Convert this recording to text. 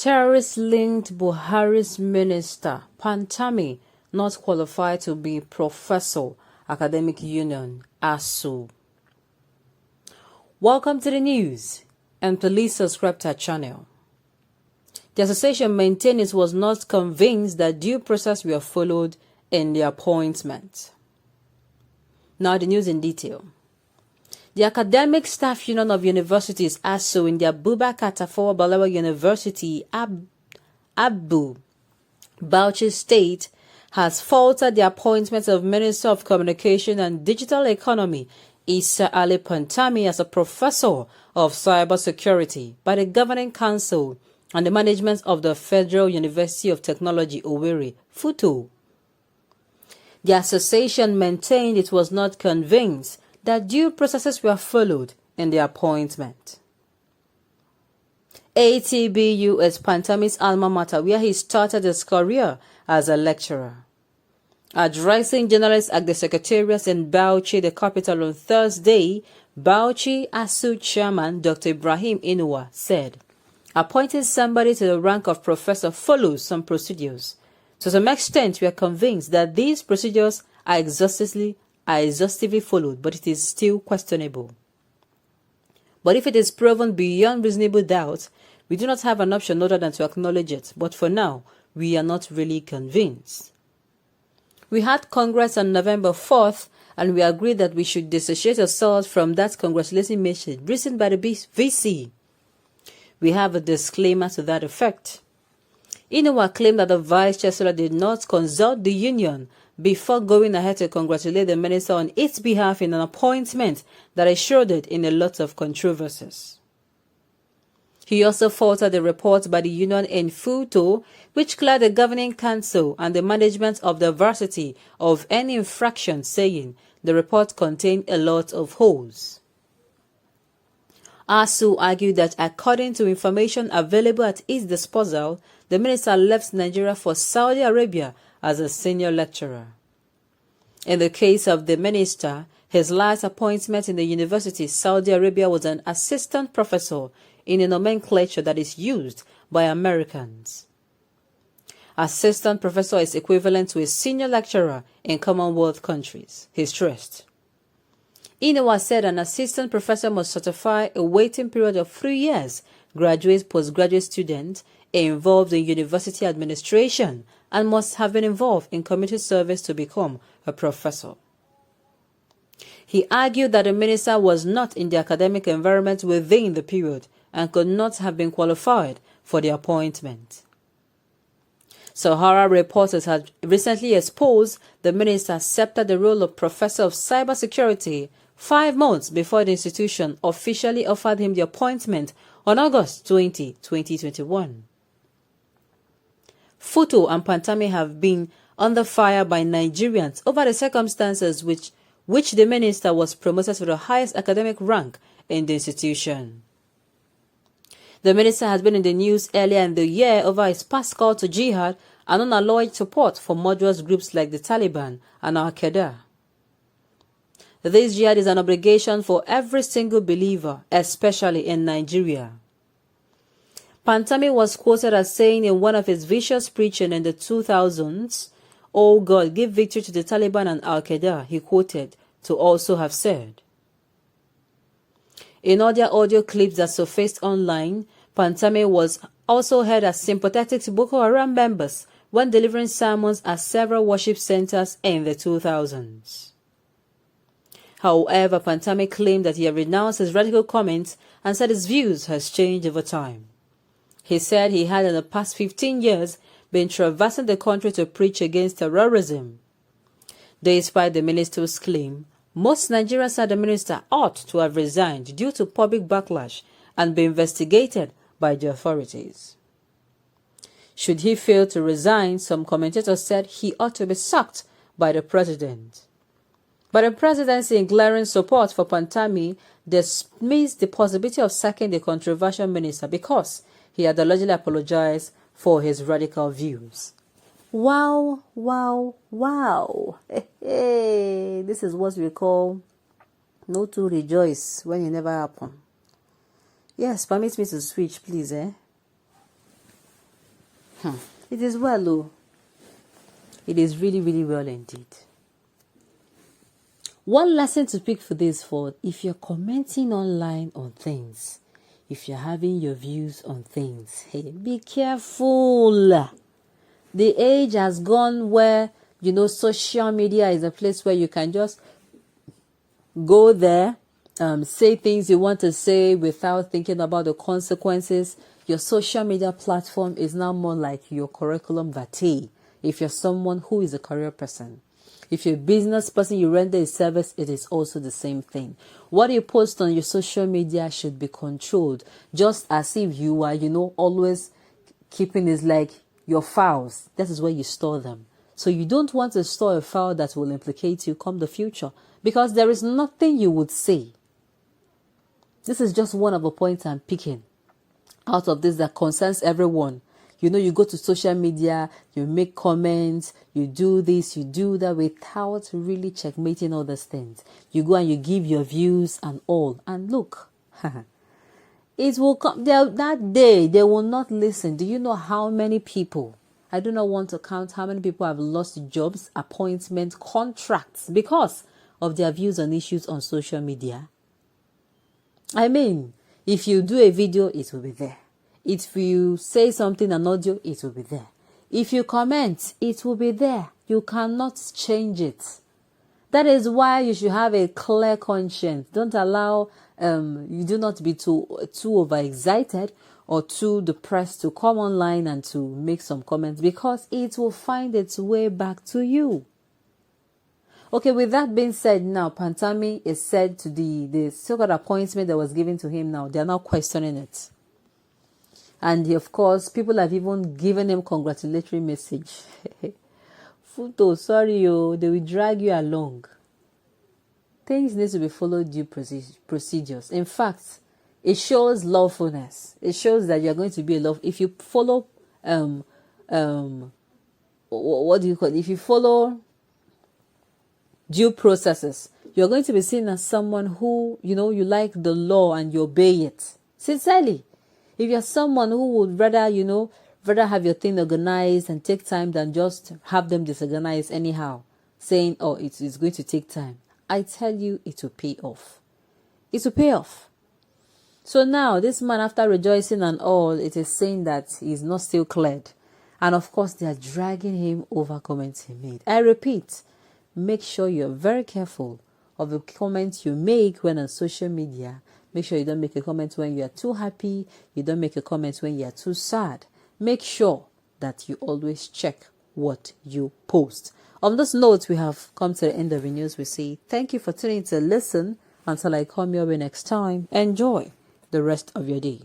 Terrorist-linked Buhari's minister, Pantami, not qualified to be professor, academic union, Asuu. Welcome to the news, and please subscribe to our channel. The association maintained it was not convinced that due process were followed in the appointment. Now the news in detail. The Academic Staff Union of Universities, Asuu, in the Abubakar Tafawa Balewa University, Abu Bauchi State, has faltered the appointment of Minister of Communication and Digital Economy, Isa Ali Pantami, as a professor of cybersecurity by the Governing Council and the management of the Federal University of Technology, Owerri, FUTO. The association maintained it was not convinced that due processes were followed in the appointment. ATBU is Pantami'S alma mater, where he started his career as a lecturer. Addressing journalists at the Secretariat in Bauchi, the capital, on Thursday, Bauchi Asuu chairman Dr. Ibrahim Inuwa said, "Appointing somebody to the rank of professor follows some procedures. To some extent, we are convinced that these procedures are exhaustively followed, but it is still questionable. But if it is proven beyond reasonable doubt, we do not have an option other than to acknowledge it. But for now, we are not really convinced. We had Congress on November 4th, and we agreed that we should dissociate ourselves from that congratulatory message written by the VC. We have a disclaimer to that effect." Inuwa claimed that the Vice Chancellor did not consult the union before going ahead to congratulate the minister on its behalf in an appointment that is shrouded in a lot of controversies. He also faulted the report by the union in FUTO, which cleared the Governing Council and the management of the varsity of any infraction, saying the report contained a lot of holes. Asuu argued that according to information available at its disposal, the minister left Nigeria for Saudi Arabia as a senior lecturer. In the case of the minister, his last appointment in the university, Saudi Arabia, was an assistant professor in a nomenclature that is used by Americans. Assistant professor is equivalent to a senior lecturer in Commonwealth countries, he stressed. Inuwa said an assistant professor must certify a waiting period of 3 years, graduate, postgraduate student involved in university administration, and must have been involved in community service to become a professor. He argued that the minister was not in the academic environment within the period and could not have been qualified for the appointment. Sahara reporters had recently exposed the minister accepted the role of professor of cybersecurity 5 months before the institution officially offered him the appointment on August 20, 2021. FUTO and Pantami have been under fire by Nigerians over the circumstances which the minister was promoted to the highest academic rank in the institution. The minister has been in the news earlier in the year over his past call to jihad and unalloyed support for murderous groups like the Taliban and Al-Qaeda. This jihad is an obligation for every single believer, especially in Nigeria. Pantami was quoted as saying in one of his vicious preaching in the 2000s, "Oh God, give victory to the Taliban and Al-Qaeda," he quoted to also have said. In other audio clips that surfaced online, Pantami was also heard as sympathetic to Boko Haram members when delivering sermons at several worship centers in the 2000s. However, Pantami claimed that he had renounced his radical comments and said his views has changed over time. He said he had in the past 15 years been traversing the country to preach against terrorism. Despite the minister's claim, most Nigerians said the minister ought to have resigned due to public backlash and be investigated by the authorities. Should he fail to resign, some commentators said he ought to be sacked by the president. But the presidency, in glaring support for Pantami, dismissed the possibility of sacking the controversial minister because he had allegedly apologized for his radical views. Wow, wow, wow. Hey, this is what we call no to rejoice when it never happened. Yes, permit me to switch, please, It is well, oh. It is really, really well indeed. One lesson to pick for this for if you're commenting online on things, if you're having your views on things, hey, be careful. The age has gone where, social media is a place where you can just go there, say things you want to say without thinking about the consequences. Your social media platform is now more like your curriculum vitae. If you're someone who is a career person, if you're a business person, you render a service, it is also the same thing. What you post on your social media should be controlled, just as if you are, always keeping is like your files. That is where you store them. So you don't want to store a file that will implicate you come the future, because there is nothing you would say. This is just one of the points I'm picking out of this that concerns everyone. You go to social media, you make comments, you do this, you do that without really checkmating all those things. You go and you give your views and all. And look, it will come that day, they will not listen. Do you know how many people? I do not want to count how many people have lost jobs, appointments, contracts because of their views on issues on social media. I mean, if you do a video, it will be there. If you say something on audio, it will be there. If you comment, it will be there. You cannot change it. That is why you should have a clear conscience. Don't allow, you do not be too overexcited or too depressed to come online and to make some comments, because it will find its way back to you. Okay, with that being said, now Pantami is said to the so-called appointment that was given to him now. They are now questioning it. And of course, people have even given him congratulatory message. Futo, sorry, they will drag you along. Things need to be followed due procedures. In fact, it shows lawfulness. It shows that you're going to be a love. If you follow, what do you call it? If you follow due processes, you're going to be seen as someone who, you like the law and you obey it. Sincerely. If you're someone who would rather have your thing organized and take time than just have them disorganized anyhow, saying, oh, it's going to take time, I tell you, it will pay off. It will pay off. So now, this man, after rejoicing and all, it is saying that he's not still cleared. And of course, they are dragging him over comments he made. I repeat, make sure you're very careful of the comments you make when on social media. Make sure you don't make a comment when you are too happy. You don't make a comment when you are too sad. Make sure that you always check what you post. On this note, we have come to the end of the news. We say thank you for tuning in to listen. Until I come your way next time, enjoy the rest of your day.